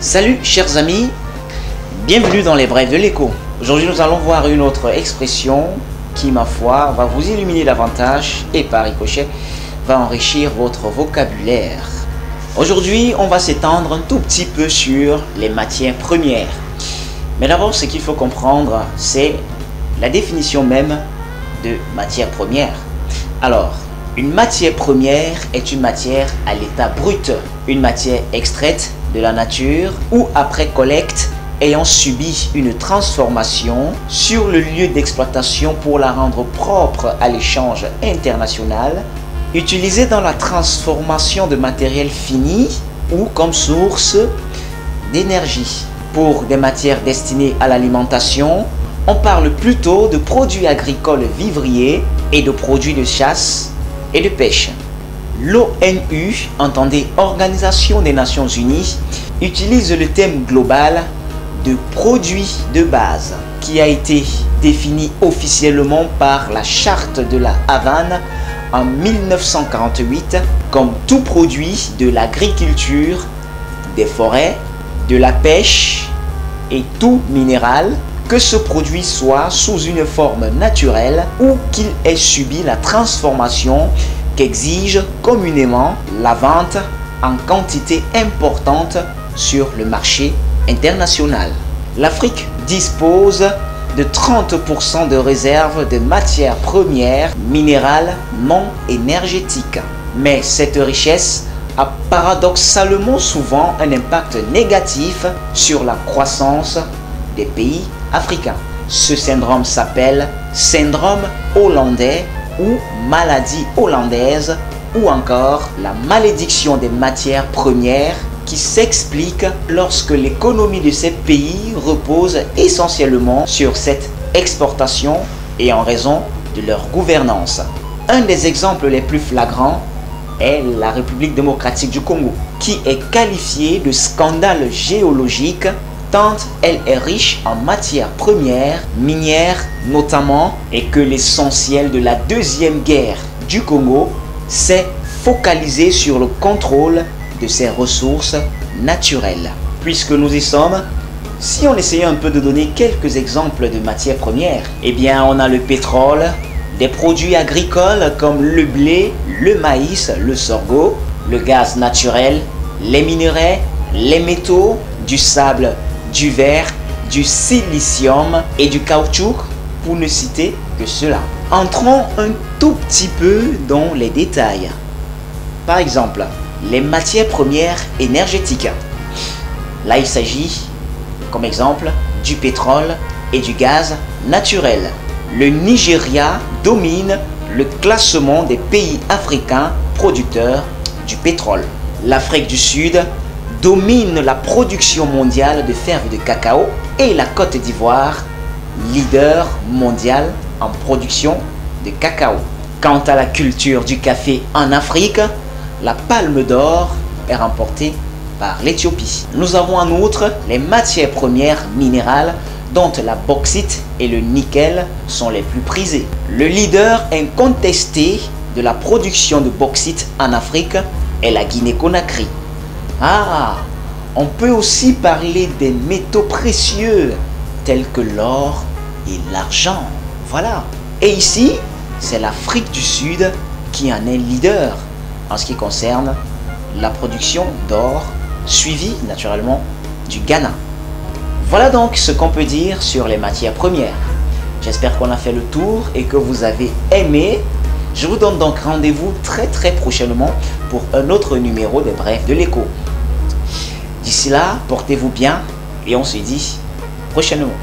Salut chers amis, bienvenue dans les brèves de l'écho. Aujourd'hui nous allons voir une autre expression qui, ma foi, va vous illuminer davantage et par ricochet va enrichir votre vocabulaire. Aujourd'hui on va s'étendre un tout petit peu sur les matières premières. Mais d'abord ce qu'il faut comprendre c'est la définition même de matière première. Alors, une matière première est une matière à l'état brut, une matière extraite de la nature ou après collecte ayant subi une transformation sur le lieu d'exploitation pour la rendre propre à l'échange international, utilisée dans la transformation de matériel fini ou comme source d'énergie. Pour des matières destinées à l'alimentation, on parle plutôt de produits agricoles vivriers et de produits de chasse et de pêche. L'ONU, entendez Organisation des Nations Unies, utilise le thème global de produits de base qui a été défini officiellement par la Charte de la Havane en 1948 comme tout produit de l'agriculture, des forêts, de la pêche et tout minéral, que ce produit soit sous une forme naturelle ou qu'il ait subi la transformation qu'exige communément la vente en quantité importante sur le marché international. L'Afrique dispose de 30% de réserves de matières premières minérales non énergétiques. Mais cette richesse a paradoxalement souvent un impact négatif sur la croissance des pays africains. Ce syndrome s'appelle syndrome hollandais ou maladie hollandaise ou encore la malédiction des matières premières qui s'explique lorsque l'économie de ces pays repose essentiellement sur cette exportation et en raison de leur gouvernance. Un des exemples les plus flagrants est la République démocratique du Congo, qui est qualifiée de scandale géologique tant elle est riche en matières premières, minières notamment, et que l'essentiel de la deuxième guerre du Congo s'est focalisé sur le contrôle de ses ressources naturelles. Puisque nous y sommes, si on essayait un peu de donner quelques exemples de matières premières, eh bien on a le pétrole, des produits agricoles comme le blé, le maïs, le sorgho, le gaz naturel, les minerais, les métaux, du sable, du verre, du silicium et du caoutchouc, pour ne citer que cela. Entrons un tout petit peu dans les détails. Par exemple, les matières premières énergétiques. Là, il s'agit, comme exemple, du pétrole et du gaz naturel. Le Nigeria domine le classement des pays africains producteurs du pétrole. L'Afrique du Sud domine la production mondiale de fèves de cacao et la Côte d'Ivoire, leader mondial en production de cacao. Quant à la culture du café en Afrique, la palme d'or est remportée par l'Éthiopie. Nous avons en outre les matières premières minérales dont la bauxite et le nickel sont les plus prisés. Le leader incontesté de la production de bauxite en Afrique est la Guinée-Conakry. Ah, on peut aussi parler des métaux précieux tels que l'or et l'argent. Voilà. Et ici, c'est l'Afrique du Sud qui en est leader en ce qui concerne la production d'or, suivi naturellement du Ghana. Voilà donc ce qu'on peut dire sur les matières premières. J'espère qu'on a fait le tour et que vous avez aimé. Je vous donne donc rendez-vous très prochainement pour un autre numéro des brèves de l'écho. D'ici là, portez-vous bien et on se dit prochainement.